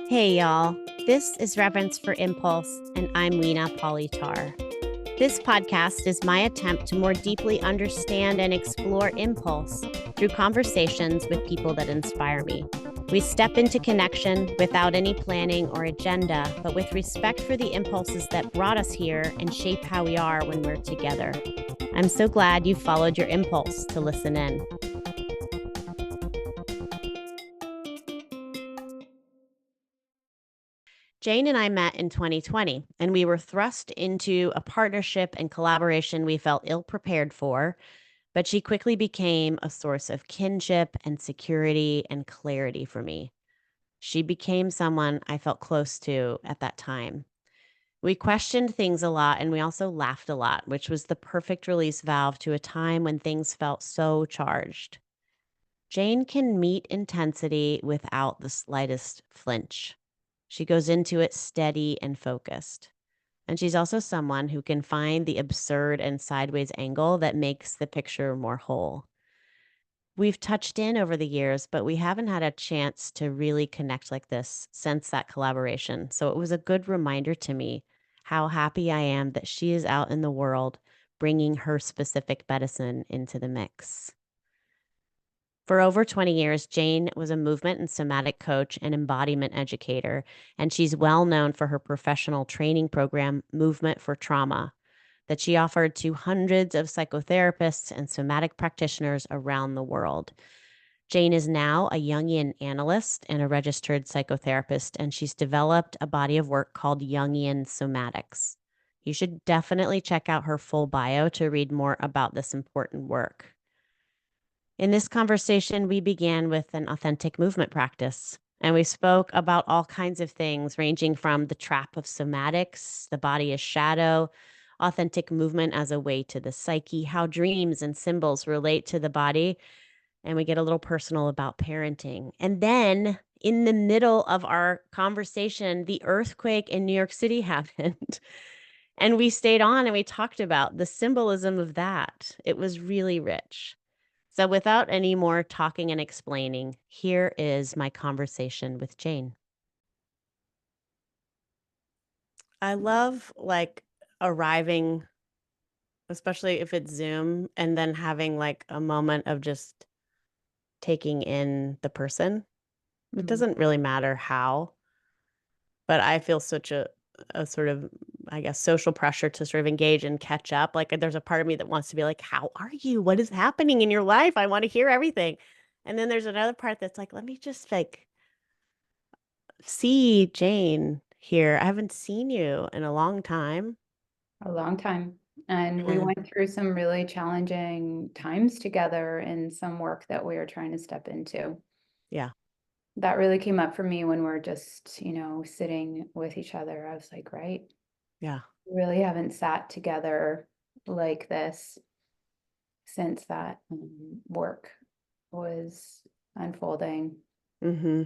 Hey y'all, this is Reverence for Impulse, and I'm Weena Pauly-Tarr. This podcast is my attempt to more deeply understand and explore impulse through conversations with people that inspire me. We step into connection without any planning or agenda, but with respect for the impulses that brought us here and shape how we are when we're together. I'm so glad you followed your impulse to listen in. Jane and I met in 2020, and we were thrust into a partnership and collaboration we felt ill-prepared for, but she quickly became a source of kinship and security and clarity for me. She became someone I felt close to at that time. We questioned things a lot, and we also laughed a lot, which was the perfect release valve to a time when things felt so charged. Jane can meet intensity without the slightest flinch. She goes into it steady and focused. And she's also someone who can find the absurd and sideways angle that makes the picture more whole. We've touched in over the years, but we haven't had a chance to really connect like this since that collaboration. So it was a good reminder to me how happy I am that she is out in the world bringing her specific medicine into the mix. For over 20 years, Jane was a movement and somatic coach and embodiment educator, and she's well known for her professional training program, Movement for Trauma, that she offered to hundreds of psychotherapists and somatic practitioners around the world. Jane is now a Jungian Analyst and a registered psychotherapist, and she's developed a body of work called Jungian Somatics. You should definitely check out her full bio to read more about this important work. In this conversation, we began with an authentic movement practice, and we spoke about all kinds of things, ranging from the trap of somatics, the body as shadow, authentic movement as a way to the psyche, how dreams and symbols relate to the body, and we get a little personal about parenting. And then in the middle of our conversation, the earthquake in New York City happened. And we stayed on and we talked about the symbolism of that. It was really rich. So without any more talking and explaining, here is my conversation with Jane. I love arriving, especially if it's Zoom, and then having like a moment of just taking in the person. It doesn't really matter how, but I feel such a sort of, I guess, social pressure to sort of engage and catch up. Like there's a part of me that wants to be like, how are you? What is happening in your life? I want to hear everything. And then there's another part that's like, let me just like see Jane here. I haven't seen you in a long time. A long time. And we went through some really challenging times together in some work that we were trying to step into. Yeah. That really came up for me when we're just, sitting with each other. I was like, right, Yeah. we really haven't sat together like this since that work was unfolding. Mm-hmm.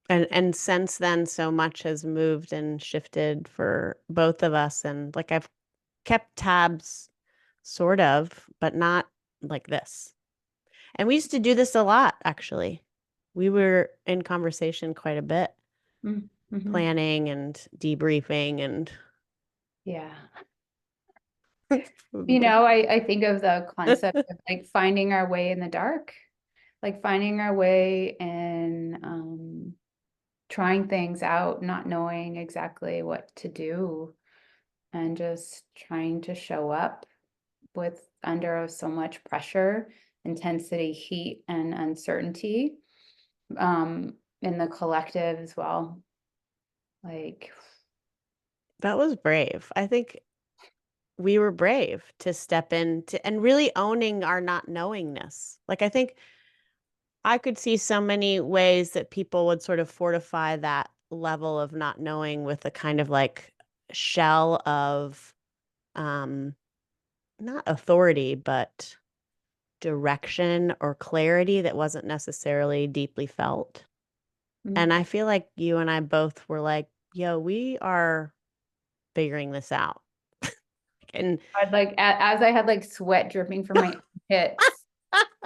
And since then, so much has moved and shifted for both of us. And like I've kept tabs, sort of, but not like this. And we used to do this a lot, actually. We were in conversation quite a bit, Mm-hmm. planning and debriefing and Yeah. I think of the concept of like finding our way in the dark, like finding our way and trying things out, not knowing exactly what to do, and just trying to show up with under so much pressure, intensity, heat, and uncertainty in the collective as well. Like, that was brave. I think we were brave to step into and really owning our not knowingness. Like I think I could see so many ways that people would sort of fortify that level of not knowing with a kind of like shell of um not authority but direction or clarity that wasn't necessarily deeply felt. And I feel like you and I both were like, yo, we are figuring this out. And I'd like as I had like sweat dripping from my armpits.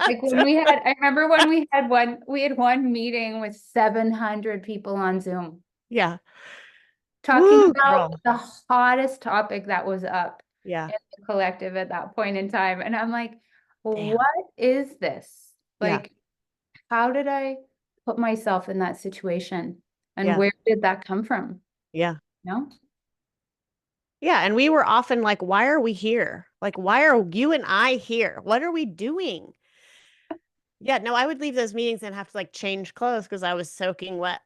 Like when I remember when we had one meeting with 700 people on Zoom Yeah. talking Woo, about girl. the hottest topic that was up Yeah. in the collective at that point in time. And I'm like, Damn. what is this? Yeah. Like, how did I put myself in that situation? And Yeah. where did that come from? Yeah. No? Yeah. And we were often like, why are we here? Like, why are you and I here? What are we doing? Yeah. No, I would leave those meetings and have to like change clothes because I was soaking wet.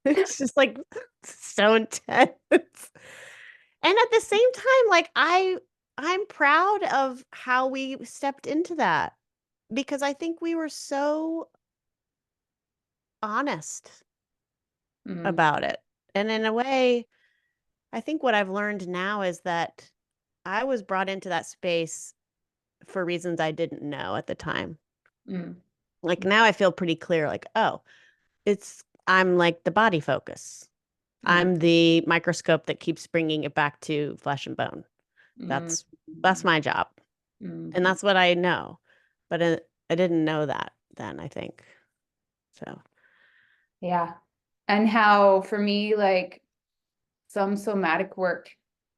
It's just like so intense. And at the same time, like I'm proud of how we stepped into that because I think we were so honest Mm, about it. And in a way, I think what I've learned now is that I was brought into that space for reasons I didn't know at the time. mm, Like now I feel pretty clear like, oh, I'm like the body focus. mm, I'm the microscope that keeps bringing it back to flesh and bone. mm, That's my job. And mm. that's what I know. But I didn't know that then, I think. So, Yeah. And how for me, like some somatic work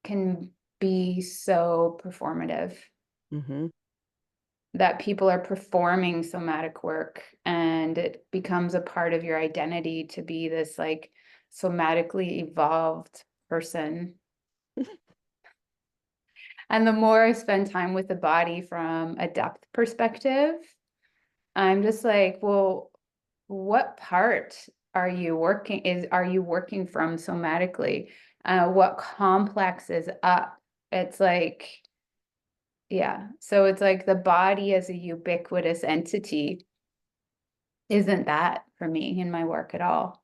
can be so performative hmm that people are performing somatic work and it becomes a part of your identity to be this like somatically evolved person. And the more I spend time with the body from a depth perspective, I'm just like, well, what part are you working from somatically? What complex is up? It's like, yeah. So it's like the body as a ubiquitous entity isn't that for me in my work at all.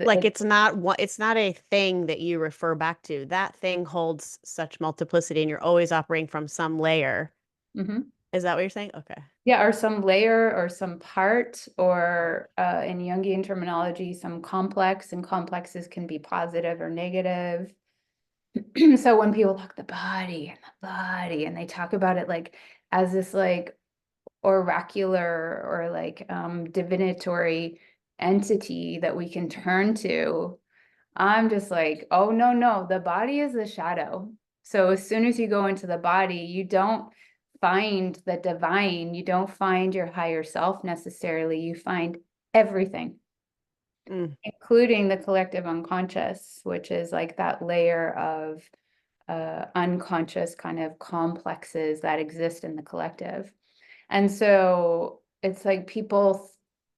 like it's not a thing that you refer back to. That thing holds such multiplicity and you're always operating from some layer. Mhm. Is that what you're saying? Okay. Yeah, or some layer or some part, or in Jungian terminology, some complex, and complexes can be positive or negative. So when people talk and they talk about it like as this like oracular or like divinatory entity that we can turn to, I'm just like, oh no, no, the body is the shadow. So as soon as you go into the body, you don't find the divine, you don't find your higher self necessarily, you find everything, Mm, including the collective unconscious, which is like that layer of unconscious kind of complexes that exist in the collective. And so it's like people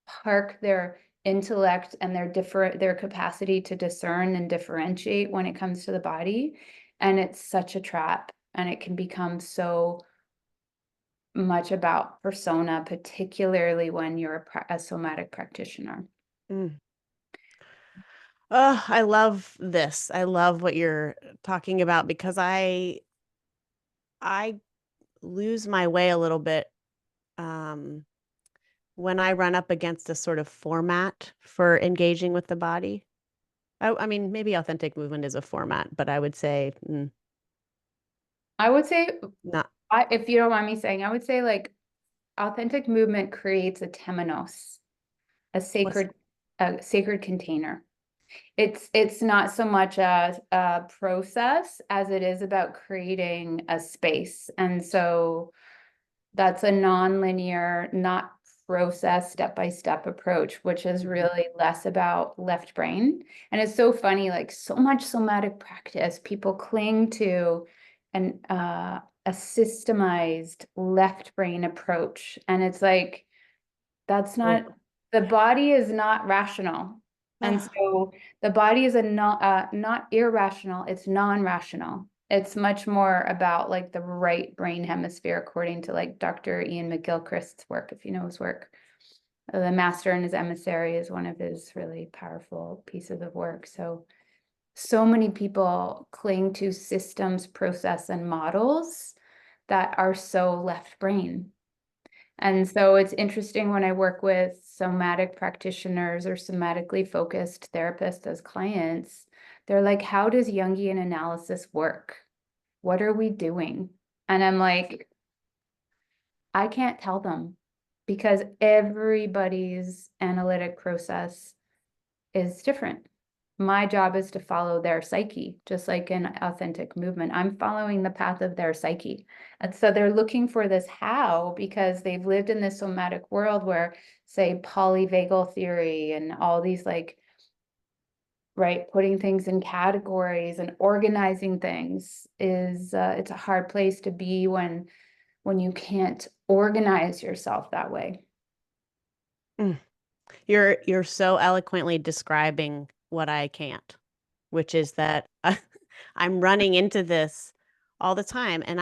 park their intellect and their capacity to discern and differentiate when it comes to the body. And it's such a trap. And it can become so much about persona, particularly when you're a somatic practitioner. mm. Oh, I love this. I love what you're talking about because I lose my way a little bit um when I run up against a sort of format for engaging with the body. I mean, maybe authentic movement is a format, but I would say I would say, not. if you don't mind me saying, I would say like authentic movement creates a temenos, a What's sacred container. It's not so much a process as it is about creating a space. And so that's a non-linear, not process step-by-step approach, which is Mhm. really less about left brain. And it's so funny, like so much somatic practice, people cling to a systemized left brain approach. And it's like, that's not, Oh. the body is not rational. And Ah, so the body is not irrational, it's non-rational. It's much more about like the right brain hemisphere, according to like Dr. Ian McGilchrist's work, if you know his work. The Master and His Emissary is one of his really powerful pieces of work. So many people cling to systems, process, and models that are so left brain. And so it's interesting when I work with somatic practitioners or somatically focused therapists as clients, they're like, how does Jungian analysis work? What are we doing? And I'm like, I can't tell them because everybody's analytic process is different. My job is to follow their psyche, just like in authentic movement. I'm following the path of their psyche. And so they're looking for this how because they've lived in this somatic world where, say, polyvagal theory and all these like, right, putting things in categories and organizing things is it's a hard place to be when you can't organize yourself that way. Mm. You're so eloquently describing what I can't, which is that I'm running into this all the time, and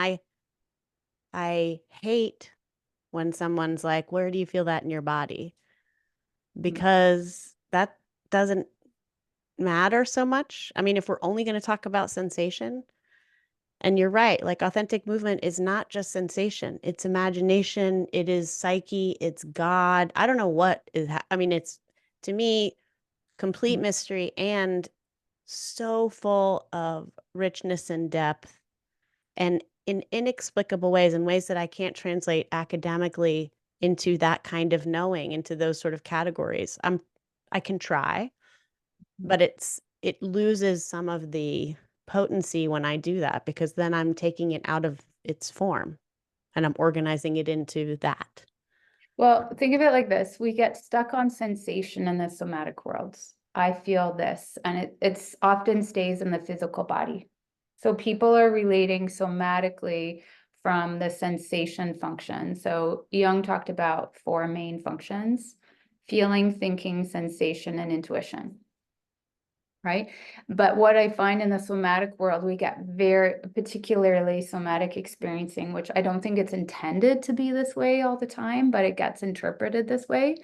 I hate when someone's like, "Where do you feel that in your body?" Mm. Because that doesn't matter so much. I mean, if we're only going to talk about sensation, and you're right, like authentic movement is not just sensation, it's imagination, it is psyche, it's God. I don't know what is, I mean, it's to me complete mystery and so full of richness and depth and in inexplicable ways, in ways that I can't translate academically into that kind of knowing, into those sort of categories. I can try, but it loses some of the potency when I do that because then I'm taking it out of its form and I'm organizing it into that. Well, think of it like this. We get stuck on sensation in the somatic worlds. I feel this, and it's often stays in the physical body. So people are relating somatically from the sensation function. So Jung talked about 4 main functions: feeling, thinking, sensation, and intuition. Right. But what I find in the somatic world, we get very particularly somatic experiencing, which I don't think it's intended to be this way all the time, but it gets interpreted this way,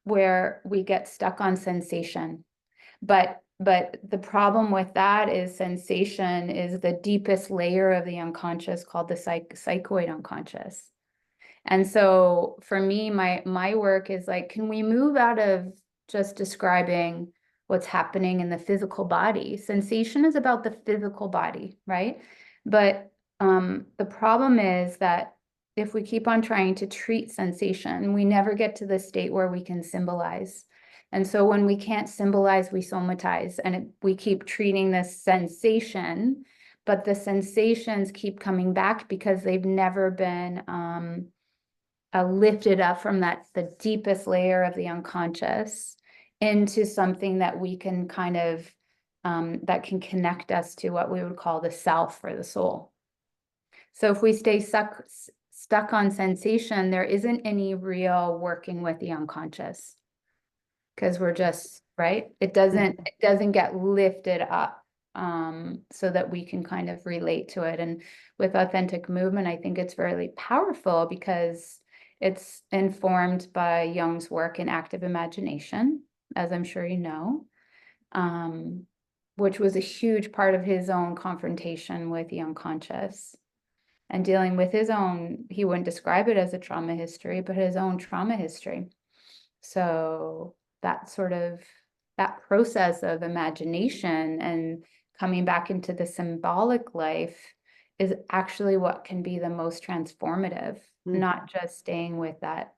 where we get stuck on sensation. But the problem with that is sensation is the deepest layer of the unconscious called the psychoid unconscious. And so for me, my work is like, can we move out of just describing what's happening in the physical body? Sensation is about the physical body, right? But the problem is that if we keep on trying to treat sensation, we never get to the state where we can symbolize. And so when we can't symbolize, we somatize, and we keep treating this sensation, but the sensations keep coming back because they've never been lifted up from the deepest layer of the unconscious into something that we can kind of that can connect us to what we would call the self or the soul. So if we stay stuck on sensation, there isn't any real working with the unconscious because we're just right. It doesn't get lifted up so that we can kind of relate to it. And with authentic movement, I think it's really powerful because it's informed by Jung's work in active imagination, as I'm sure you know, which was a huge part of his own confrontation with the unconscious and dealing with his own, he wouldn't describe it as a trauma history, but his own trauma history. So that process of imagination and coming back into the symbolic life is actually what can be the most transformative, not just staying with that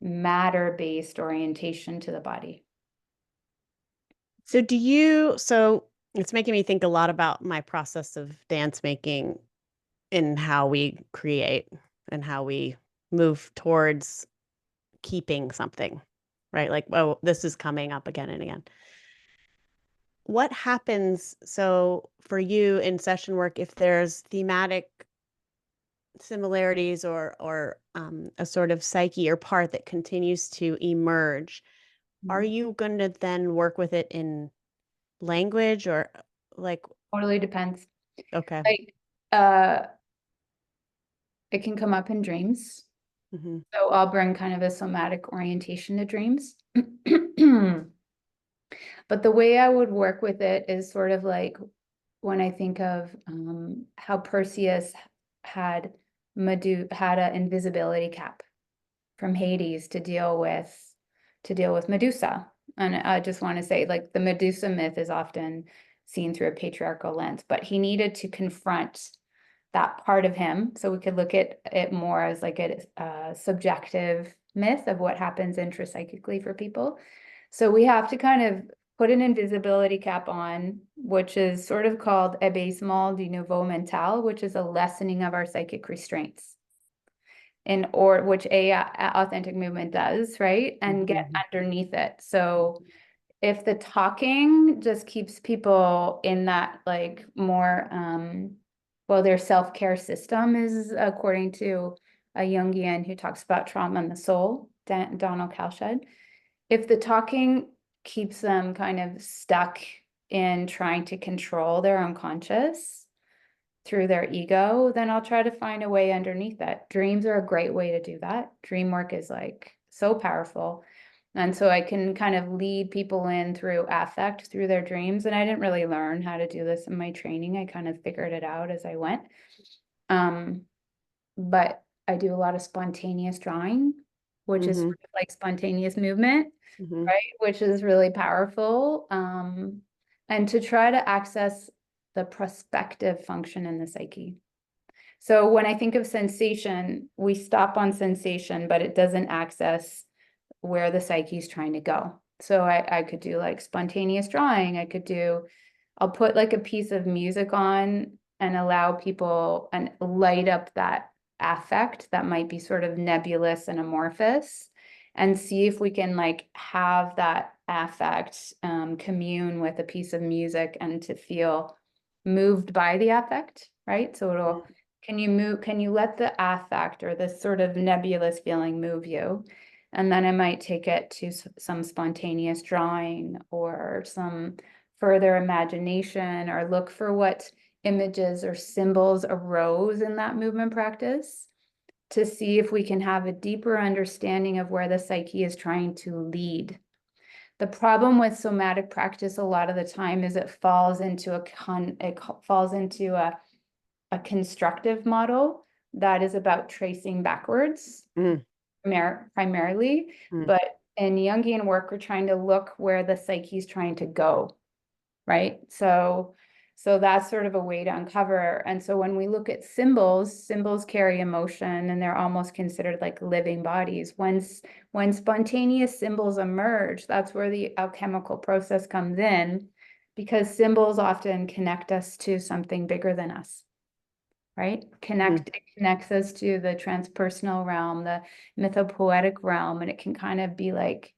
matter-based orientation to the body. So it's making me think a lot about my process of dance making and how we create and how we move towards keeping something, right? Like, oh, this is coming up again and again. What happens so for you in session work if there's thematic similarities or a sort of psyche or part that continues to emerge? Are you going to then work with it in language or like Totally depends. okay. Like, it can come up in dreams. So I'll bring kind of a somatic orientation to dreams. But the way I would work with it is sort of like when I think of how Perseus had an invisibility cap from Hades to deal with Medusa. And I just want to say, like, the Medusa myth is often seen through a patriarchal lens, but he needed to confront that part of him. So we could look at it more as like a subjective myth of what happens intrapsychically for people. So we have to kind of put an invisibility cap on, which is sort of called abaissement du niveau mental, which is a lessening of our psychic restraints. Or which a authentic movement does, right? And get underneath it. So if the talking just keeps people in that like more, well, their self-care system is according to a Jungian who talks about trauma and the soul, Donald Kalshed. If the talking keeps them kind of stuck in trying to control their unconscious through their ego, then I'll try to find a way underneath that. Dreams are a great way to do that. Dream work is like so powerful. And so I can kind of lead people in through affect, through their dreams. And I didn't really learn how to do this in my training. I kind of figured it out as I went. But I do a lot of spontaneous drawing, which is sort of like spontaneous movement, right? Which is really powerful. And to try to access the prospective function in the psyche. So when I think of sensation, we stop on sensation, but it doesn't access where the psyche is trying to go. So I could do like spontaneous drawing. I'll put like a piece of music on and allow people and light up that affect that might be sort of nebulous and amorphous, and see if we can like have that affect commune with a piece of music and to feel moved by the affect, right? So can you let the affect or this sort of nebulous feeling move you? And then I might take it to some spontaneous drawing or some further imagination, or look for what images or symbols arose in that movement practice to see if we can have a deeper understanding of where the psyche is trying to lead. The problem with somatic practice a lot of the time is it falls into a constructive model that is about tracing backwards primarily. But in Jungian work, we're trying to look where the psyche is trying to go, right? So that's sort of a way to uncover. And so when we look at symbols carry emotion, and they're almost considered like living bodies. When spontaneous symbols emerge, that's where the alchemical process comes in, because symbols often connect us to something bigger than us, right? It connects us to the transpersonal realm, the mythopoetic realm, and it can kind of be like,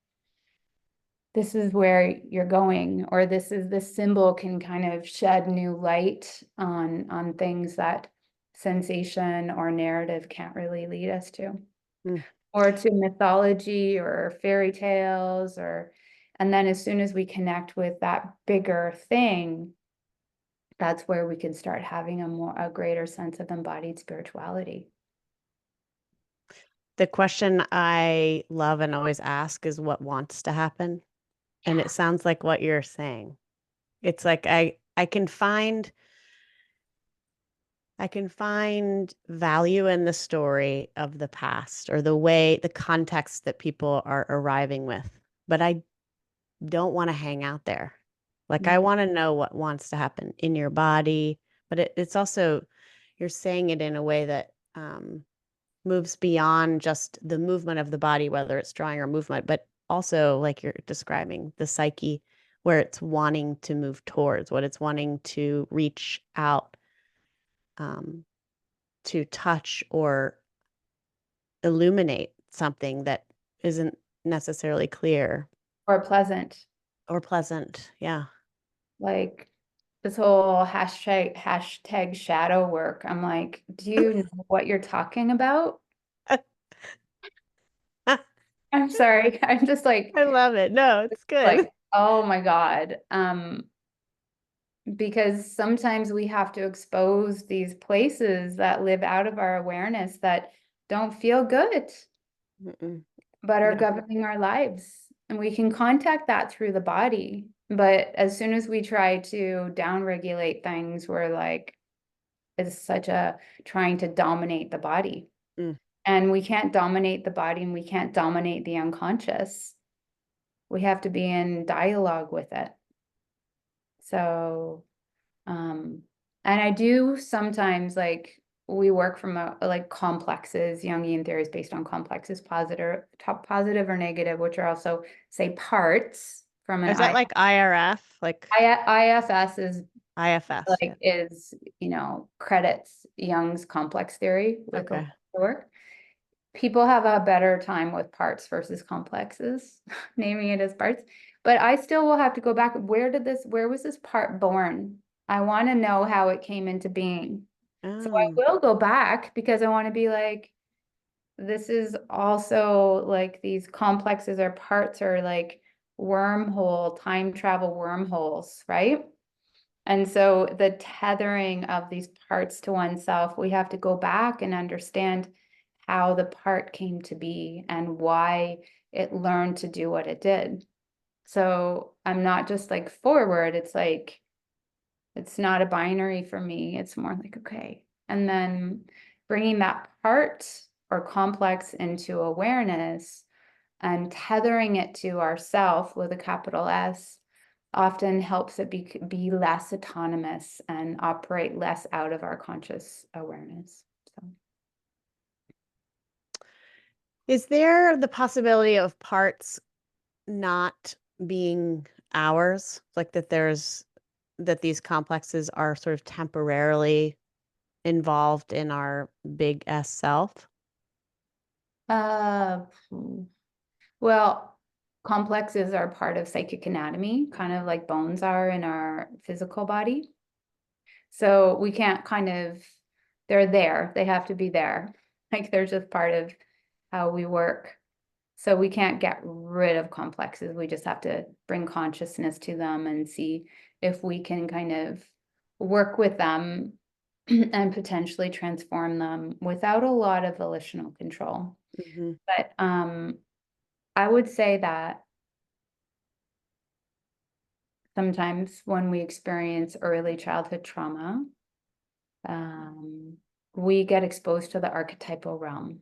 this is where you're going, or this symbol can kind of shed new light on things that sensation or narrative can't really lead us to, or to mythology or fairy tales, and then as soon as we connect with that bigger thing, that's where we can start having a greater sense of embodied spirituality. The question I love and always ask is what wants to happen. And it sounds like what you're saying. It's like I can find value in the story of the past, or the context that people are arriving with, but I don't want to hang out there. Like, I want to know what wants to happen in your body, but it's also, you're saying it in a way that moves beyond just the movement of the body, whether it's drawing or movement, but also, like you're describing, the psyche, where it's wanting to move towards, what it's wanting to reach out to touch or illuminate something that isn't necessarily clear Or pleasant. or pleasant. Yeah. Like this whole hashtag shadow work. I'm like, do you know what you're talking about? I'm sorry. I'm just like, I love it. No, it's good. oh my God. Because sometimes we have to expose these places that live out of our awareness that don't feel good, but are governing our lives. And we can contact that through the body. But as soon as we try to downregulate things, we're like, it's such a trying to dominate the body. And we can't dominate the body, and we can't dominate the unconscious. We have to be in dialogue with it. So, and I do sometimes like we work from like complexes. Jungian theory is based on complexes, positive or negative, which are also, say, parts from an Is that like IRF? Like IFS is IFS, yeah. credits Jung's complex theory with a lot Okay. of work. People have a better time with parts versus complexes, naming it as parts. But I still will have to go back. Where was this part born? I want to know how it came into being. So I Oh. will go back because I want to be like, this is also like these complexes or parts are like time travel wormholes, right? And so the tethering of these parts to oneself, we have to go back and understand how the part came to be and why it learned to do what it did. So I'm not just like forward, it's like, it's not a binary for me. It's more like, okay. And then bringing that part or complex into awareness and tethering it to ourself with a capital S often helps it be less autonomous and operate less out of our conscious awareness. So. Is there the possibility of parts not being ours? Like that these complexes are sort of temporarily involved in our big S self? Uh, well, complexes are part of psychic anatomy, kind of like bones are in our physical body. So we can't they're there, they have to be there. Like they're just part of how we work. So we can't get rid of complexes. We just have to bring consciousness to them and see if we can kind of work with them and potentially transform them without a lot of volitional control. Mm-hmm. But I would say that sometimes when we experience early childhood trauma, we get exposed to the archetypal realm.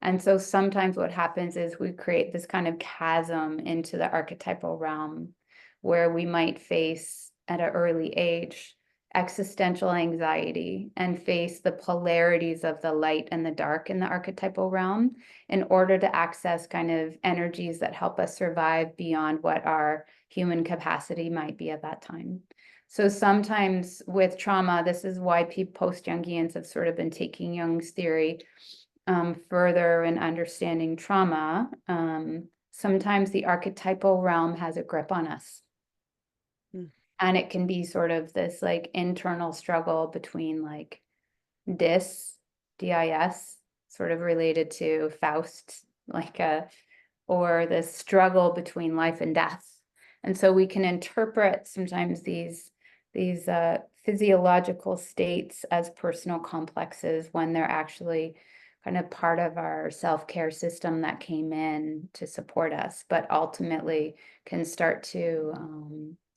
And so sometimes what happens is we create this kind of chasm into the archetypal realm where we might face at an early age existential anxiety and face the polarities of the light and the dark in the archetypal realm in order to access kind of energies that help us survive beyond what our human capacity might be at that time. So sometimes with trauma, this is why post-Jungians have sort of been taking Jung's theory further in understanding trauma. Sometimes the archetypal realm has a grip on us. Mm. And it can be sort of this like internal struggle between like dis, DIS, sort of related to Faust, or the struggle between life and death. And so we can interpret sometimes these physiological states as personal complexes when they're actually kind of part of our self-care system that came in to support us, but ultimately can start to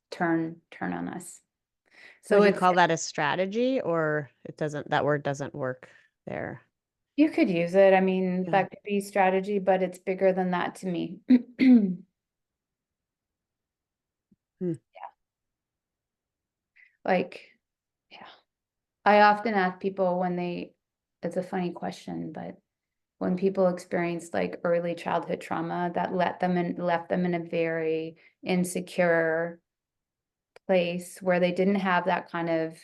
turn on us. So Would you call that a strategy, or that word doesn't work there? you could use it. I mean, Yeah. that could be strategy, but it's bigger than that to me. Hmm. Like, yeah. I often ask people it's a funny question, but when people experience like early childhood trauma that left them in a very insecure place where they didn't have that kind of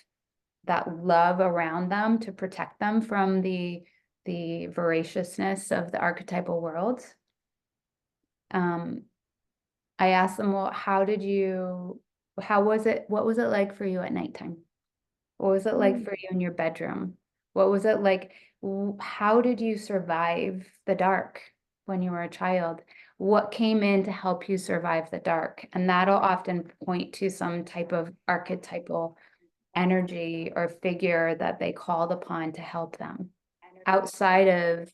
that love around them to protect them from the voraciousness of the archetypal world. I asked them, well, what was it like for you at nighttime? What was it like for you in your bedroom? What was it like? How did you survive the dark when you were a child? What came in to help you survive the dark? And that'll often point to some type of archetypal energy or figure that they called upon to help them outside of,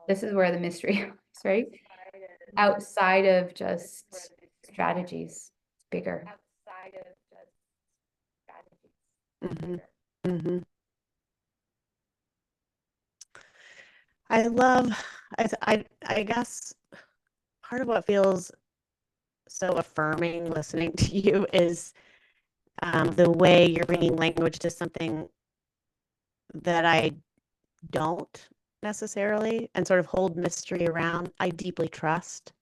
this is where the mystery is, right? Outside of just strategies, it's bigger. Mm-hmm. Mm-hmm. I love, I guess part of what feels so affirming listening to you is the way you're bringing language to something that I don't necessarily and sort of hold mystery around. I deeply trust,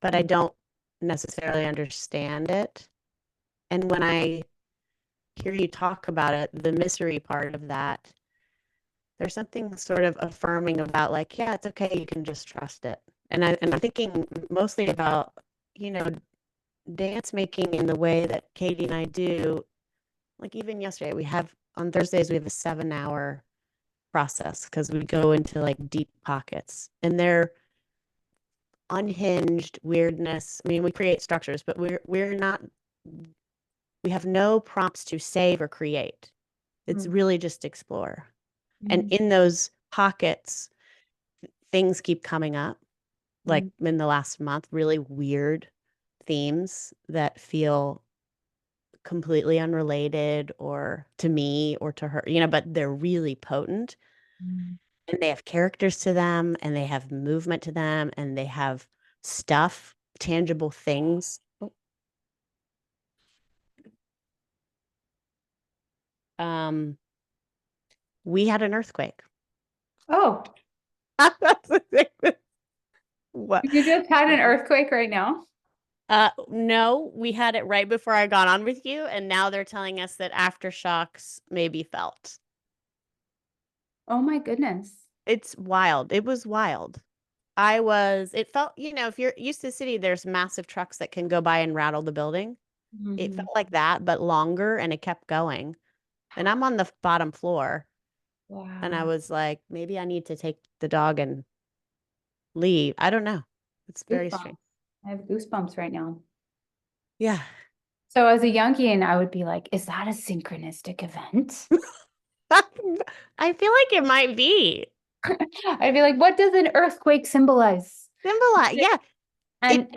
but I don't necessarily understand it. And when I hear you talk about it, the mystery part of that, there's something sort of affirming about like, yeah, it's okay, you can just trust it. And I'm thinking mostly about, you know, dance making in the way that Katie and I do. Like even yesterday, we have on Thursdays we have a 7 hour process because we go into like deep pockets and they're unhinged weirdness. I mean, we create structures, but we're not, we have no prompts to save or create. It's really just explore. And in those pockets, things keep coming up. Like in the last month, really weird themes that feel completely unrelated or to me or to her, you know, but they're really potent. And they have characters to them and they have movement to them and they have stuff, tangible things. We had an earthquake. Oh, What? you just had an earthquake right now? No, we had it right before I got on with you, and now they're telling us that aftershocks may be felt. Oh my goodness. It's wild. It was wild. It felt, you know, if you're used to the city, there's massive trucks that can go by and rattle the building. It felt like that, but longer, and it kept going. And I'm on the bottom floor, and I Wow. was like, maybe I need to take the dog and leave. I don't know. It's very Goosebumps. strange. I have goosebumps right now. Yeah. So as a Jungian, I would be like, is that a synchronistic event? I feel like it might be. I'd be like, what does an earthquake symbolize? Symbolize. Yeah. It,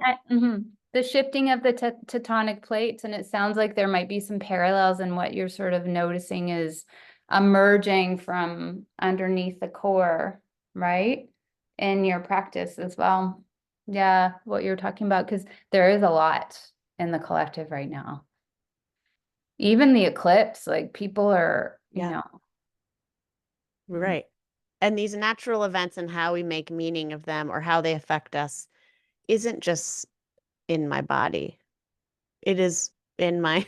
The shifting of the tectonic plates, and it sounds like there might be some parallels in what you're sort of noticing is emerging from underneath the core, right? In your practice as well. Yeah, what you're talking about, because there is a lot in the collective right now. Even the eclipse, like people are, you yeah. know. Right. And these natural events and how we make meaning of them or how they affect us isn't just in my body. It is in my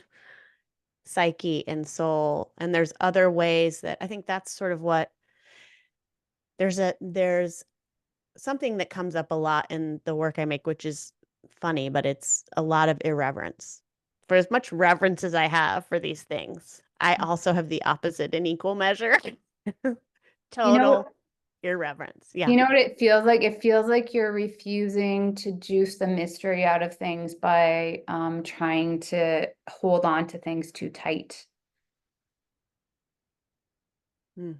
psyche and soul. And there's other ways that I think that's sort of what there's something that comes up a lot in the work I make, which is funny, but it's a lot of irreverence. For as much reverence as I have for these things, I also have the opposite in equal measure. You know, Total irreverence. Yeah. you know what it feels like? It feels like you're refusing to juice the mystery out of things by trying to hold on to things too tight. Mm.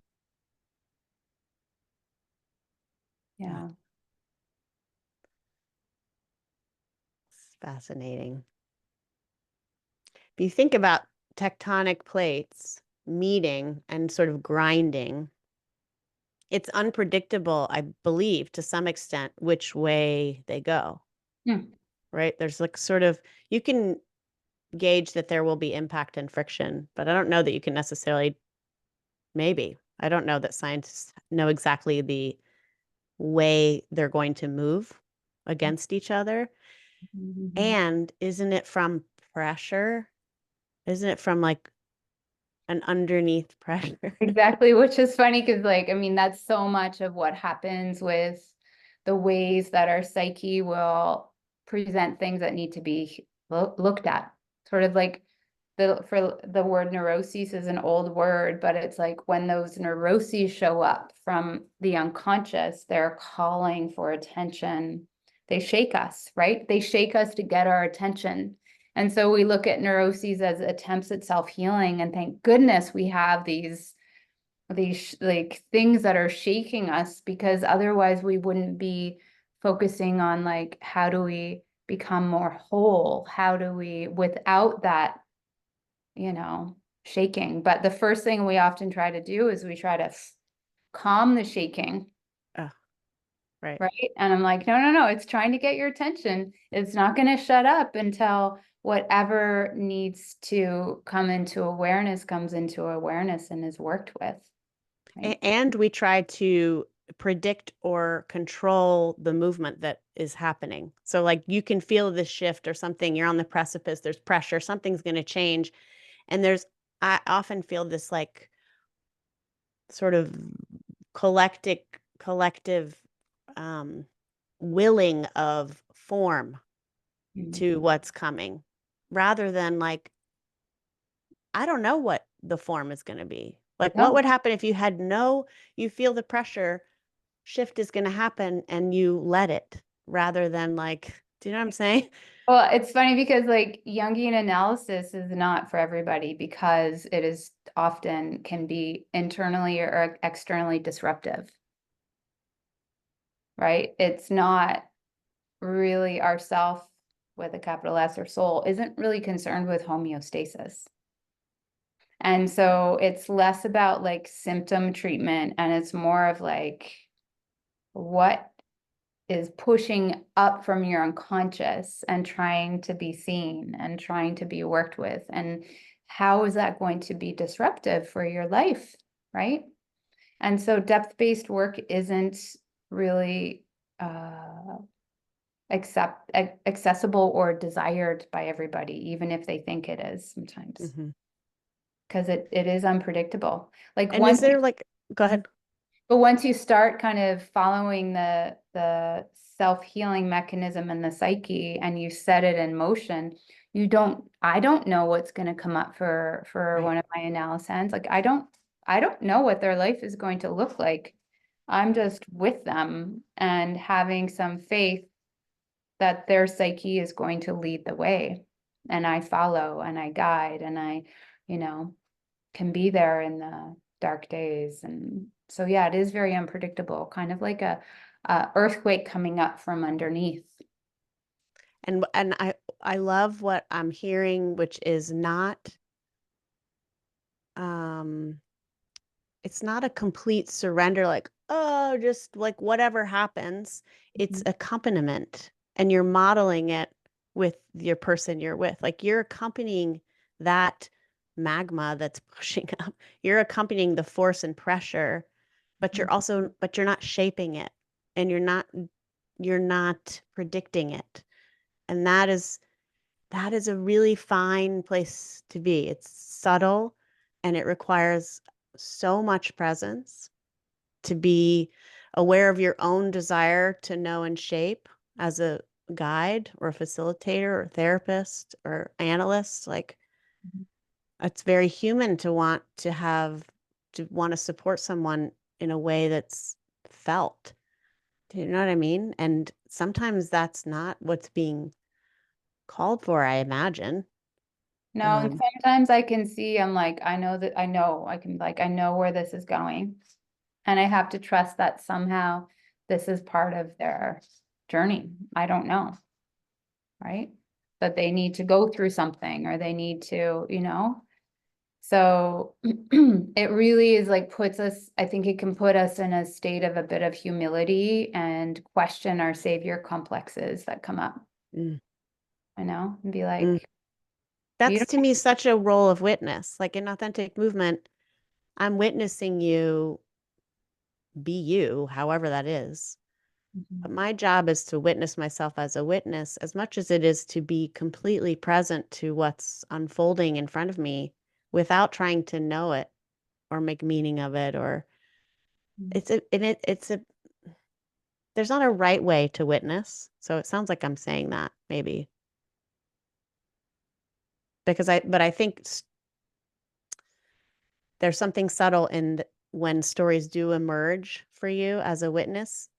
Yeah. Yeah. It's fascinating. If you think about tectonic plates meeting and sort of grinding, it's unpredictable, I believe, to some extent, which way they go, right? There's like sort of, you can gauge that there will be impact and friction, but I don't know that you can necessarily, maybe. I don't know that scientists know exactly the way they're going to move against each other. And isn't it from pressure? Isn't it from like an underneath pressure? Exactly, which is funny because, like, I mean, that's so much of what happens with the ways that our psyche will present things that need to be looked at. Sort of like for the word neuroses is an old word, but it's like when those neuroses show up from the unconscious, they're calling for attention. They shake us, right? They shake us to get our attention. And so we look at neuroses as attempts at self-healing, and thank goodness we have these like things that are shaking us, because otherwise we wouldn't be focusing on like, how do we become more whole? How do we, without that, shaking? But the first thing we often try to do is we try to calm the shaking. Oh, right. Right. And I'm like, no, no, no, it's trying to get your attention. It's not going to shut up until whatever needs to come into awareness comes into awareness and is worked with. right? And we try to predict or control the movement that is happening. So like you can feel this shift or something, you're on the precipice, there's pressure, something's going to change. And I often feel this like sort of collective um, willing of form Mm. to what's coming rather than like, I don't know what the form is going to be. Like, what No. would happen if you feel the pressure shift is going to happen and you let it rather than like, do you know what I'm saying? Well, it's funny because like Jungian analysis is not for everybody because it is often can be internally or externally disruptive, right? It's not really our self with a capital S or soul isn't really concerned with homeostasis. And so it's less about like symptom treatment and it's more of like what is pushing up from your unconscious and trying to be seen and trying to be worked with. And how is that going to be disruptive for your life, right? And so depth-based work isn't really accessible or desired by everybody, even if they think it is sometimes, Mm-hmm. because it is unpredictable. Like And is once there like, go ahead. But once you start kind of following the self-healing mechanism in the psyche and you set it in motion, I don't know what's going to come up for Right. one of my analyses. Like I don't know what their life is going to look like. I'm just with them and having some faith that their psyche is going to lead the way. And I follow and I guide and I, you know, can be there in the dark days. And so, yeah, it is very unpredictable, kind of like a earthquake coming up from underneath. And I love what I'm hearing, which is not um it's not a complete surrender, like, oh, just like whatever happens. It's Mhm. accompaniment, and you're modeling it with your person you're with. Like you're accompanying that magma that's pushing up. You're accompanying the force and pressure, but you're not shaping it, and you're not predicting it. And that is a really fine place to be. It's subtle and it requires so much presence to be aware of your own desire to know and shape as a guide or a facilitator or therapist or analyst. Like it's very human to want to support someone in a way that's felt. Do you know what I mean? And sometimes that's not what's being called for, I imagine. No, and Um, sometimes I can see, I'm like, I know where this is going. And I have to trust that somehow this is part of their journey. I don't know, right? But they need to go through something or they need to, So it really is like I think it can put us in a state of a bit of humility and question our savior complexes that come up, mm, and be mm. like, you That's don't. to me such a role of witness. Like in authentic movement, I'm witnessing you be you, however that is. But Mhm. my job is to witness myself as a witness as much as it is to be completely present to what's unfolding in front of me without trying to know it or make meaning of it or it's a there's not a right way to witness. So it sounds like I'm saying that maybe because I think there's something subtle in when stories do emerge for you as a witness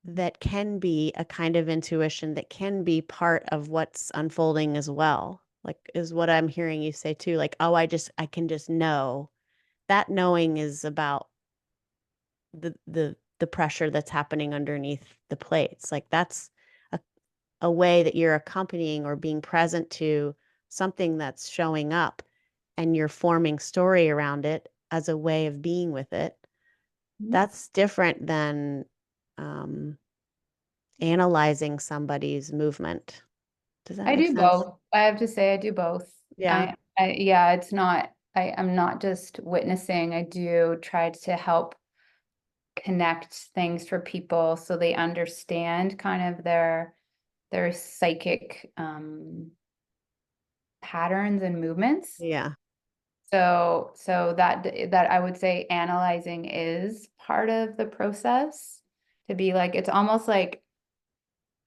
that can be a kind of intuition that can be part of what's unfolding as well. Like is what I'm hearing you say too. Like, oh, I can just know. That knowing is about the pressure that's happening underneath the plates. Like that's a, a way that you're accompanying or being present to something that's showing up and you're forming story around it as a way of being with it. That's different than um, analyzing somebody's movement. Does that I make do sense? both. I have to say I do both. Yeah. Yeah, it's not I'm not just witnessing. I do try to help connect things for people so they understand kind of their psychic patterns and movements. Yeah. So that I would say analyzing is part of the process, to be like, it's almost like,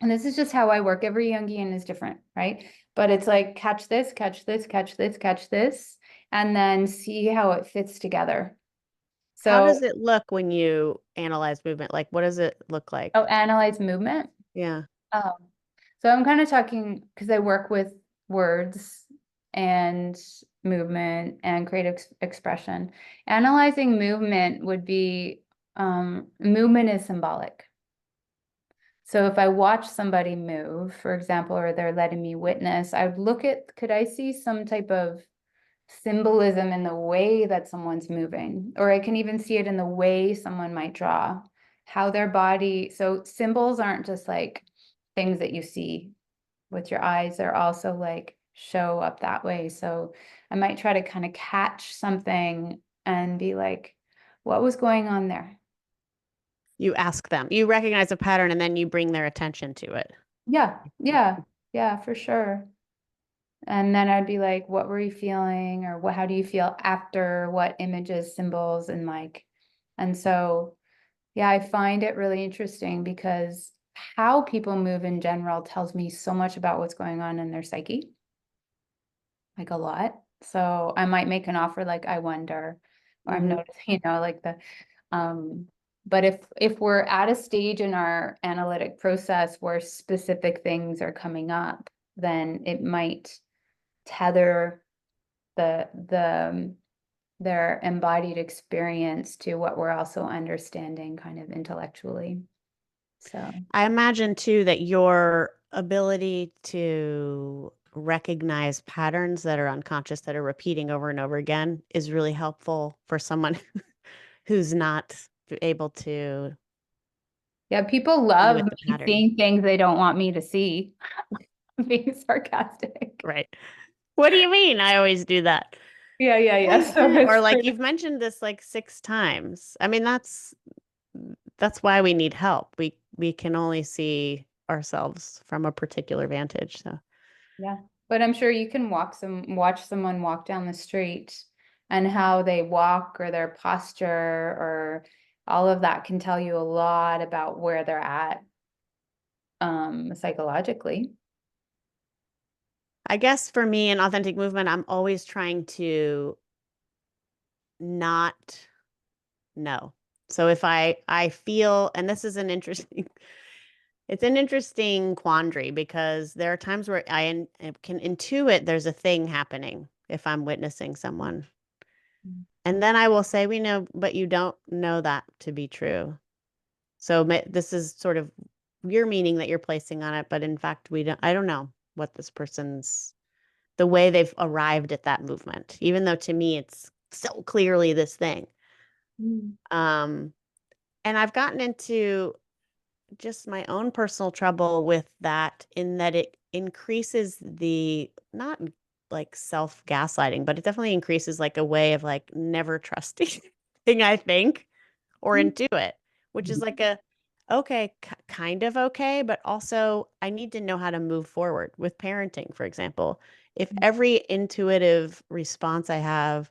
and this is just how I work. Every Jungian is different, right? But it's like, catch this, catch this, catch this, catch this, and then see how it fits together. How So, does it look when you analyze movement? Like, what does it look like? oh, analyze movement. Yeah. Um, so I'm kind of talking because I work with words and movement and creative expression. Analyzing movement would be, movement is symbolic. So if I watch somebody move, for example, or they're letting me witness, I would look at, could I see some type of symbolism in the way that someone's moving? Or I can even see it in the way someone might draw, how their body, so symbols aren't just like things that you see with your eyes, they're also like show up that way. So I might try to kind of catch something and be like, what was going on there? You ask them. You recognize a pattern and then you bring their attention to it. Yeah, yeah, yeah, for sure. And then I'd be like, what were you feeling? Or what, how do you feel after? What images, symbols, and like, and so, yeah, I find it really interesting because how people move in general tells me so much about what's going on in their psyche, like a lot. So I might make an offer like, I wonder, or I'm Hmm. noticing, like um, but if we're at a stage in our analytic process where specific things are coming up, then it might tether the their embodied experience to what we're also understanding kind of intellectually. So I imagine too that your ability to recognize patterns that are unconscious that are repeating over and over again is really helpful for someone who's not able to yeah, people be love with the me pattern. seeing things they don't want me to see. Being sarcastic. Right. What do you mean? I always do that. Yeah, yeah, What yeah. is So that? Or it's like sort of, you've mentioned this like 6 times. I mean, that's why we need help. We can only see ourselves from a particular vantage. So yeah. But I'm sure you can watch someone walk down the street, and how they walk or their posture or all of that can tell you a lot about where they're at psychologically. I guess for me in authentic movement, I'm always trying to not know. So if I feel, and this is an interesting, it's an interesting quandary because there are times where I can intuit there's a thing happening if I'm witnessing someone. And then I will say, we know, but you don't know that to be true. So this is sort of your meaning that you're placing on it, but in fact, I don't know what this person's, the way they've arrived at that movement, even though to me it's so clearly this thing. Mm. Um, and I've gotten into just my own personal trouble with that in that it increases the, not like self gaslighting, but it definitely increases like a way of like never trusting thing I think or intuit, which is like a okay, kind of okay, but also I need to know how to move forward with parenting, for example. If every intuitive response I have,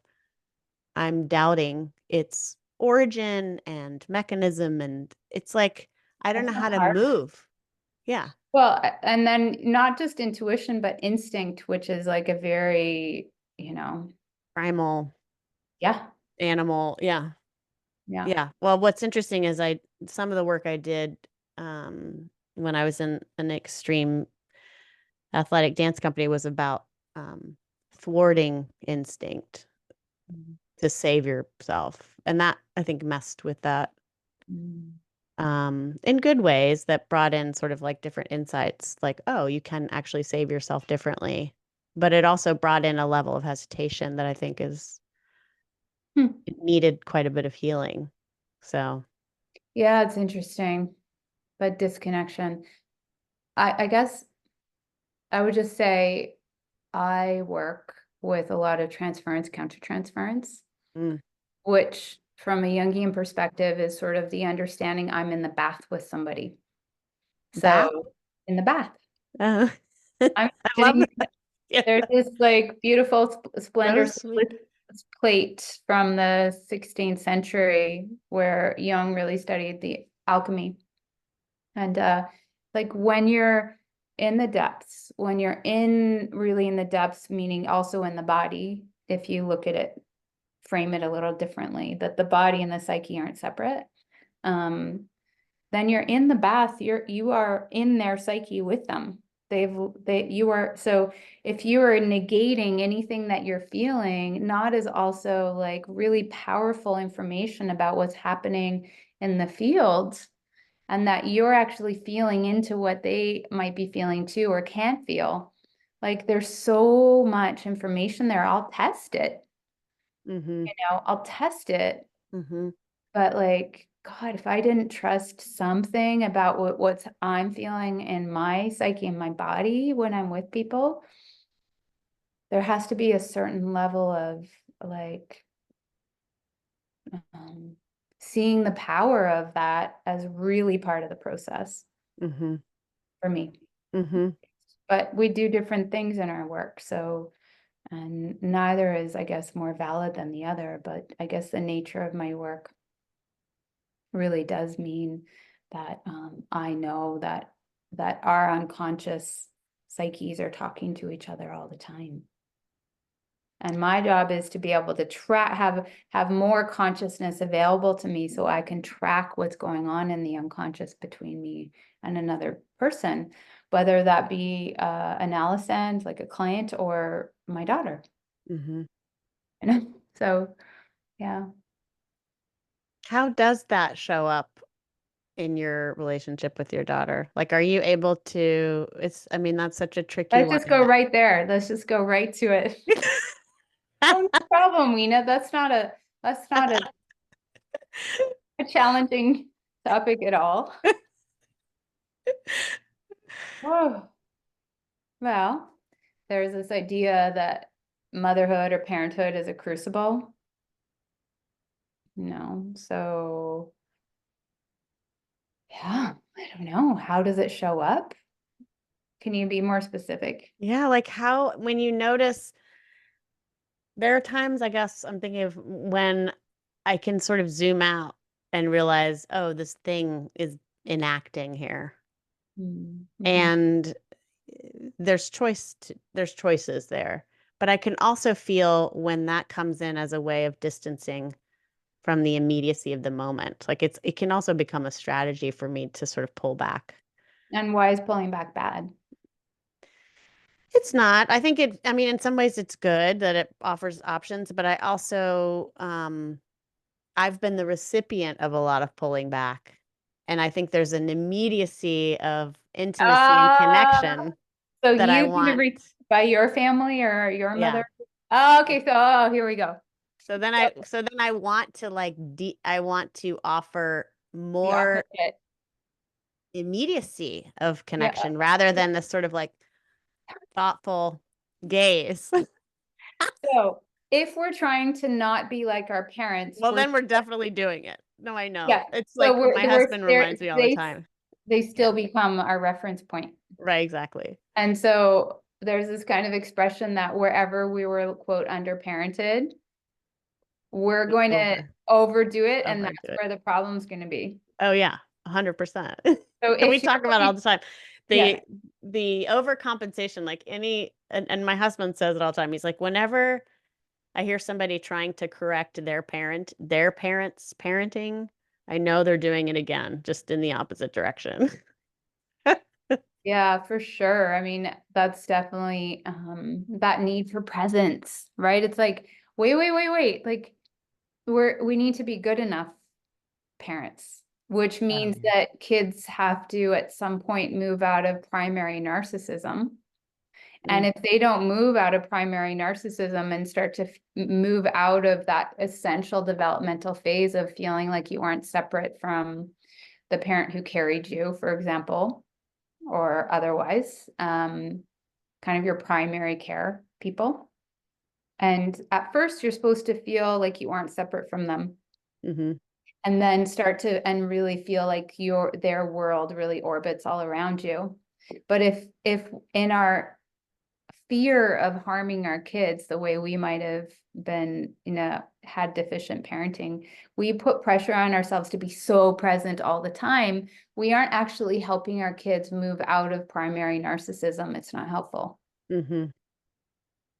I'm doubting its origin and mechanism, and it's like I don't That's know how not to hard. move. Yeah, Well, and then not just intuition, but instinct, which is like a very, primal yeah, animal. Yeah. yeah. Yeah. Well, what's interesting is some of the work I did when I was in an extreme athletic dance company was about thwarting instinct Mm. to save yourself. And that I think messed with that Mm. in good ways that brought in sort of like different insights, like, oh, you can actually save yourself differently. But it also brought in a level of hesitation that I think Hmm. it needed quite a bit of healing. So Yeah, it's interesting, but disconnection. I guess I would just say I work with a lot of transference, countertransference, Mm. which from a Jungian perspective is sort of the understanding I'm in the bath with somebody. Bath? So in the bath, Uh, I'm I love sitting, that. Yeah, there's this like beautiful so splendor sweet. plate from the 16th century where Jung really studied the alchemy. And like when you're in the depths, when you're in really in the depths, meaning also in the body, if you look at it, frame it a little differently, that the body and the psyche aren't separate. Then you're in the bath, you are in their psyche with them. You are, so if you are negating anything that you're feeling, not is also like really powerful information about what's happening in the field, and that you're actually feeling into what they might be feeling too, or can't feel. Like there's so much information there. I'll test it, Mm-hmm. I'll test it. Mm-hmm. But like, God, if I didn't trust something about what's I'm feeling in my psyche and my body when I'm with people, there has to be a certain level of like seeing the power of that as really part of the process Mm-hmm. for me. Mm-hmm. But we do different things in our work. So, and neither is, I guess, more valid than the other. But I guess the nature of my work really does mean that I know that our unconscious psyches are talking to each other all the time. And my job is to be able to have more consciousness available to me so I can track what's going on in the unconscious between me and another person, whether that be an analysand, like a client, or my daughter. Mm-hmm. So yeah. How does that show up in your relationship with your daughter? Like, are you able to, I mean, that's such a tricky Let's one. just go right there. Let's just go right to it. Oh, no problem, Weena. That's not a challenging topic at all. Oh, well, there's this idea that motherhood or parenthood is a crucible. So yeah, I don't know. How does it show up? Can you be more specific? Yeah, like how, when you notice, there are times, I guess I'm thinking of when I can sort of zoom out and realize, oh, this thing is enacting here. Mm-hmm. And there's choices there. But I can also feel when that comes in as a way of distancing from the immediacy of the moment. Like it can also become a strategy for me to sort of pull back. And why is pulling back bad? It's not. I think I mean, in some ways it's good that it offers options, but I also I've been the recipient of a lot of pulling back. And I think there's an immediacy of intimacy and Uh, connection so that I you've been want. reached by your family or your Yeah. mother? Oh, okay. So, here we go. So then I want to I want to offer The more opposite. immediacy of Yeah. connection rather than this sort of like thoughtful gaze. So if we're trying to not be like our parents, Well, then we're definitely doing it. No, I know. yeah. It's So like my husband reminds me all the time. they still Yeah. become our reference point. Right, exactly. And so there's this kind of expression that wherever we were, quote, underparented, we're going to Over overdo it, and overdo that's it. where the problem's going to be. Oh yeah, 100%. So We if you're talk about it all the time. yeah. The overcompensation, like and my husband says it all the time. He's like, whenever I hear somebody trying to correct their parents' parenting, I know they're doing it again, just in the opposite direction. Yeah, for sure. I mean, that's definitely that need for presence, right? It's like, wait. Like we need to be good enough parents, which means that kids have to at some point move out of primary narcissism. And Mm, if they don't move out of primary narcissism and start to move out of that essential developmental phase of feeling like you aren't separate from the parent who carried you, for example, or otherwise, kind of your primary care people, And at first you're supposed to feel like you aren't separate from them. Mm-hmm. And then start to and really feel like their world really orbits all around you. But if in our fear of harming our kids the way we might have been, had deficient parenting, we put pressure on ourselves to be so present all the time, we aren't actually helping our kids move out of primary narcissism. It's not helpful. Mm-hmm.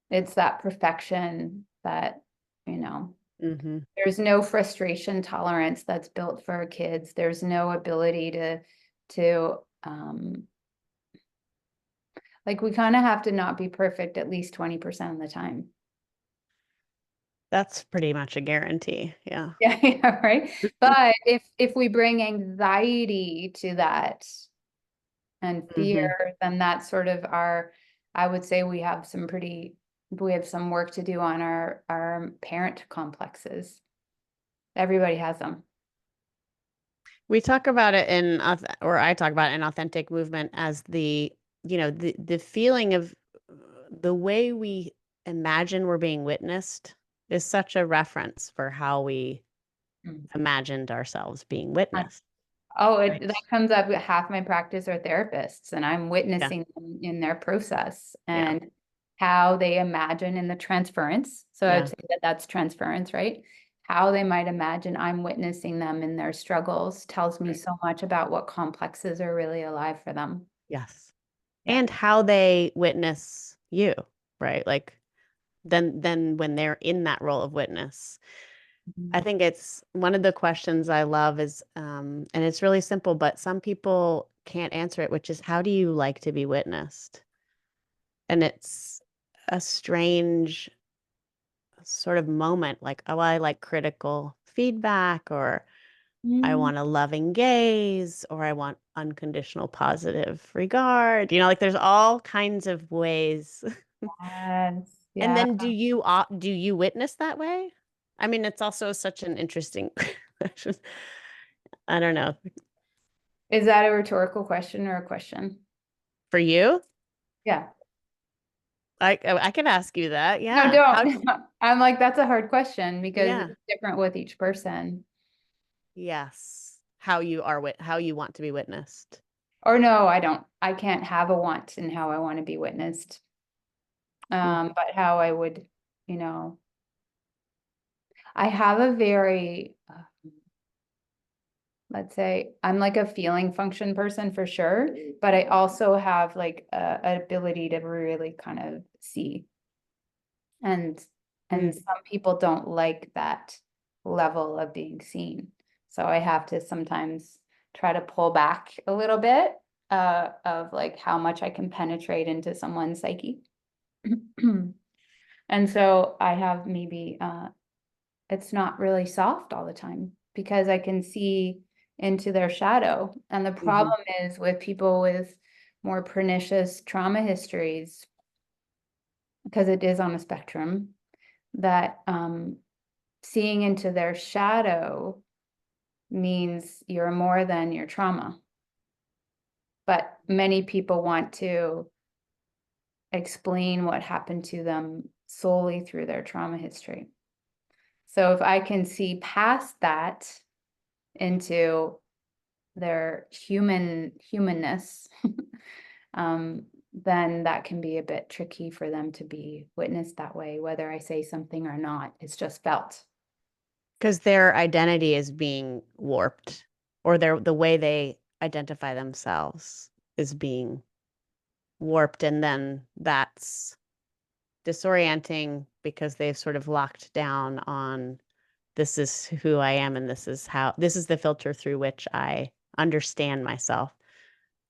It's that perfection that, you know, Mm-hmm. there's no frustration tolerance that's built for our kids. There's no ability to like, we kind of have to not be perfect at least 20% of the time. That's pretty much a guarantee. Yeah. Yeah, yeah, right. But if we bring anxiety to that and Mm-hmm. fear, then that's sort of I would say we have some work to do on our parent complexes. Everybody has them. We talk about it or I talk about it in authentic movement as the feeling of the way we imagine we're being witnessed is such a reference for how we Mm. imagined ourselves being witnessed. Oh, Right. that comes up with half my practice are therapists, and I'm Yeah. witnessing them in their process Yeah. and how they imagine in the transference. So I would Yeah. say that that's transference, right? How they might imagine I'm witnessing them in their struggles tells me Right. so much about what complexes are really alive for them. Yes. Yeah. And how they witness you, right? Like then when they're in that role of witness. I Mhm. think it's one of the questions I love is, and it's really simple, but some people can't answer it, which is how do you like to be witnessed? And it's a strange sort of moment, like, oh, I like critical feedback, or I Mm, want a loving gaze, or I want unconditional positive regard. Like there's all kinds of ways. yes. And Yeah. then do you witness that way? I mean, it's also such an interesting question. I don't know. Is that a rhetorical question or a question? For you, Yeah. I could ask you that. No, Yeah. don't. I'm like, that's a hard question because Yeah. it's different with each person. Yes. How you want to be witnessed. Or no, I don't. I can't have a want in how I want to be witnessed. Mm. But how I would, you know, I have a very, let's say, I'm like a feeling function person for sure, but I also have like an ability to really kind of see. And Mm. some people don't like that level of being seen. So I have to sometimes try to pull back a little bit of like how much I can penetrate into someone's psyche. And so I have maybe it's not really soft all the time because I can see into their shadow. And the Hmm. problem is with people with more pernicious trauma histories, because it is on a spectrum, that seeing into their shadow means you're more than your trauma. But many people want to explain what happened to them solely through their trauma history. So if I can see past that into their humanness, then that can be a bit tricky for them to be witnessed that way, whether I say something or not. It's just felt. Because their identity is being warped, or the way they identify themselves is being warped, and then that's disorienting because they've sort of locked down on this is who I am and this is the filter through which I understand myself.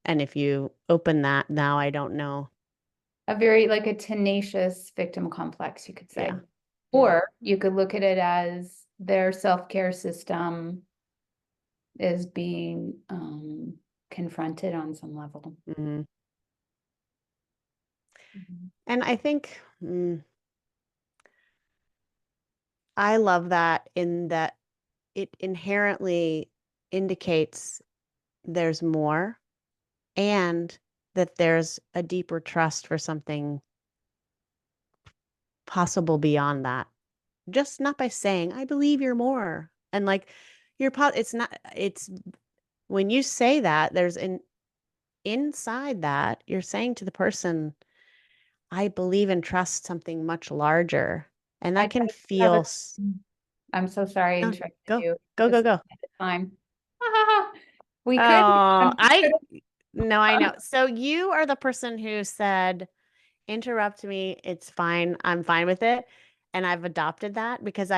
And if you open that, now I don't know. A very like a tenacious victim complex, you could say. Yeah. Yeah. Or you could look at it as their self-care system is being confronted on some level. Mhm. Mhm. And I think I love that in that it inherently indicates there's more and that there's a deeper trust for something possible beyond that. Just not by saying, I believe you're more. And like it's not, it's when you say that, there's an inside that you're saying to the person, I believe and trust something much larger. And I that can have a, feel, I'm so sorry I no, interrupted go, you. go, go, Just go. at the time. We could. Oh, um, could no, I know. So you are the person who said, interrupt me. It's fine. I'm fine with it. And I've adopted that because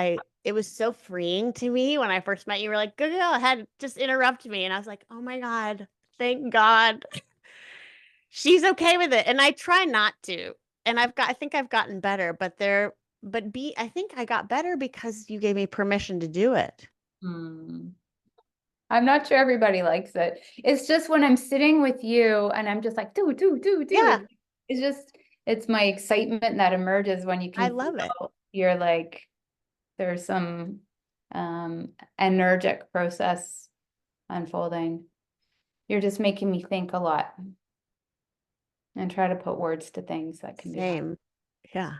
it was so freeing to me when I first met you. You were like, go ahead, just interrupt me. And I was like, oh my God, thank God. She's okay with it. And I try not to. And I think I've gotten better, I think I got better because you gave me permission to do it. hmm. I'm not sure everybody likes it. It's just when I'm sitting with you and I'm just like, do. Yeah, It's just, it's my excitement that emerges when you I can love it. feel you're like, there's some energetic process unfolding. You're just making me think a lot and try to put words to things that can be hard. Same. Yeah.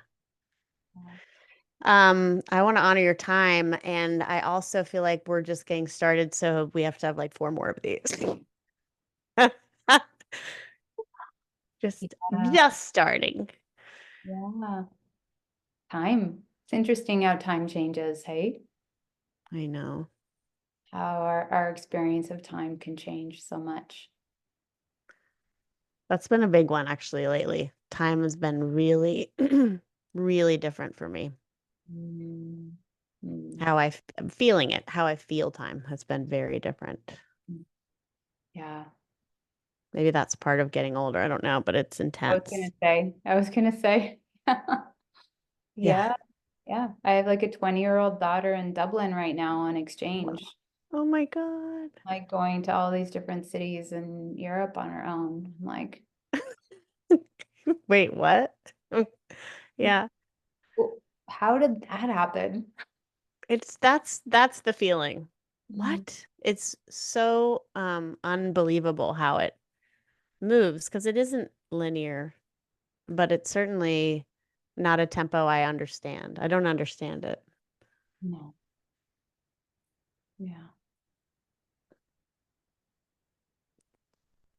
I want to honor your time, and I also feel like we're just getting started, so we have to have like 4 more of these. Just Yeah. just starting. Yeah. Time. It's interesting how time changes, hey? I know. How our experience of time can change so much. That's been a big one actually lately. Time has been really, really different for me. Mm, mm, I'm feeling it, how I feel time has been very different. yeah. Maybe that's part of getting older. I don't know, but it's intense. I was gonna say, Yeah. yeah, yeah. I have like a 20-year-old daughter in Dublin right now on exchange, Oh my God. like going to all these different cities in Europe on her own. I'm like, Wait, what? Yeah. "Well, how did that happen?" That's the feeling. Mm, What? It's so unbelievable how it moves because it isn't linear, but it's certainly not a tempo I understand. I don't understand it. no, yeah.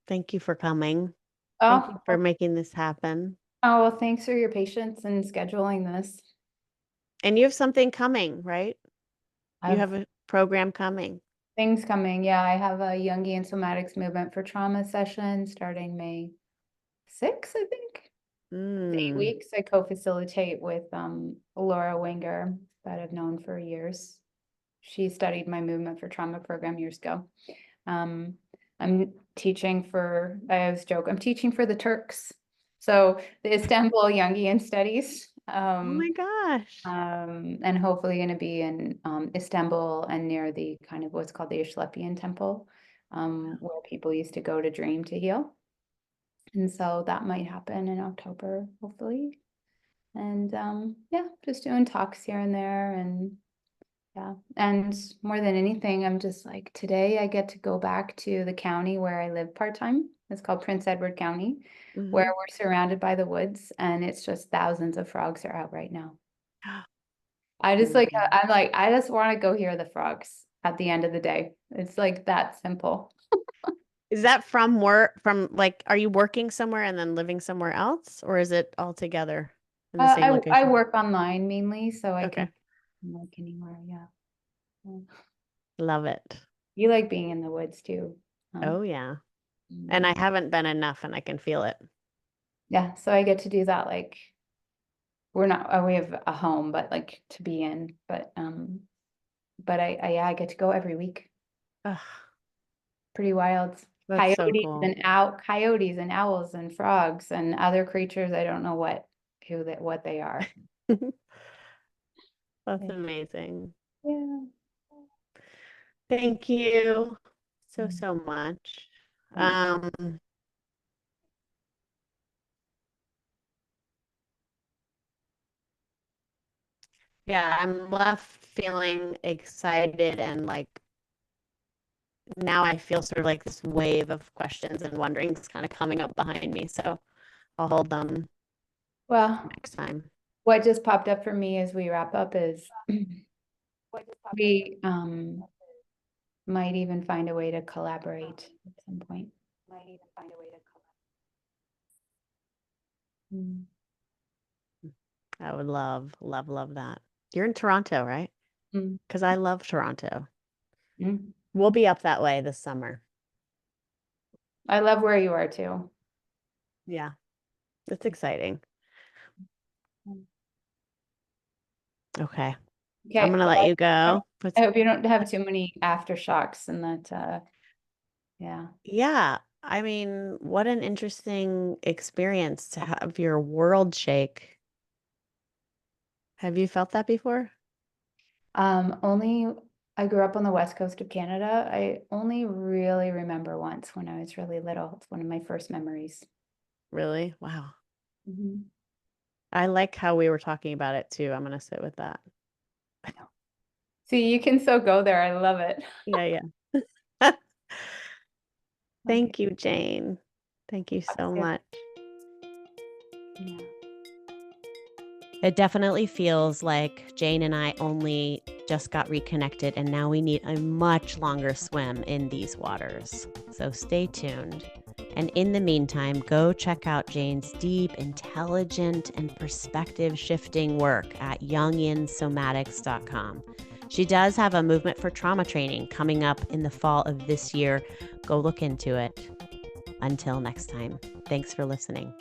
Thank you for coming. Thank you Oh, for making this happen. oh, well, thanks for your patience in scheduling this. And you have something coming, right? I You have have a program coming. things coming. Yeah, I have a Jungian Somatics movement for trauma session starting May 6th, I think. It's 8 Mm. weeks. I co-facilitate with Laura Wenger that I've known for years. She studied my movement for trauma program years ago. Um, I'm teaching for, I always joke, I'm teaching for the Turks. So the Istanbul Jungian studies. Oh my gosh. And hopefully going to be in Istanbul and near the kind of what's called the Asclepian temple, where people used to go to dream to heal. And so that might happen in October, hopefully. And yeah, just doing talks here and there. And yeah, and more than anything, I'm just like, today I get to go back to the county where I live part-time. It's called Prince Edward County, where Hmm. we're surrounded by the woods, and it's just thousands of frogs are out right now. I just like, Amazing. I'm like, I just want to go hear the frogs at the end of the day. It's like that simple. Is that from work, from like, are you working somewhere and then living somewhere else, or is it all together in the same I location? work online mainly, so I can Okay. work anywhere. Yeah. Yeah. Love it. You like being in the woods too, huh? Oh, yeah. And Mm. I haven't been enough and I can feel it. Yeah, so I get to do that. Like we're not, we have a home, but like to be in, but I yeah, I get to go every week. Ugh, Pretty wild. that's so cool. Coyotes and owls and frogs and other creatures. I don't know what they are. That's Yeah. amazing. Yeah. Thank you so, Mm. so much. Thanks. Um, yeah, I'm left feeling excited and like now I feel sort of like this wave of questions and wonderings kind of coming up behind me. So I'll hold them Well, next time. What just popped up for me as we wrap up is we might even find a way to collaborate at some point. Mm. I would love, love, love that. You're in Toronto, right? Mm. Because I love Toronto. Mm. We'll be up that way this summer. I love where you are too. Yeah, it's exciting. Okay. Okay, I'm gonna let you go. I hope you don't have too many aftershocks and that, yeah. Yeah. I mean, what an interesting experience to have your world shake. Have you felt that before? Only I grew up on the west coast of Canada. I only really remember once when I was really little. It's one of my first memories. Really? Wow. Mhm. I like how we were talking about it too. I'm gonna sit with that. See, you can still go there. I love it. Yeah, yeah. Okay. Thank you, Jane. Thank you so Yeah. much. It definitely feels like Jane and I only just got reconnected, and now we need a much longer swim in these waters. So stay tuned. And in the meantime, go check out Jane's deep, intelligent, and perspective shifting work at jungiansomatics.com. She does have a movement for trauma training coming up in the fall of this year. Go look into it. Until next time, thanks for listening.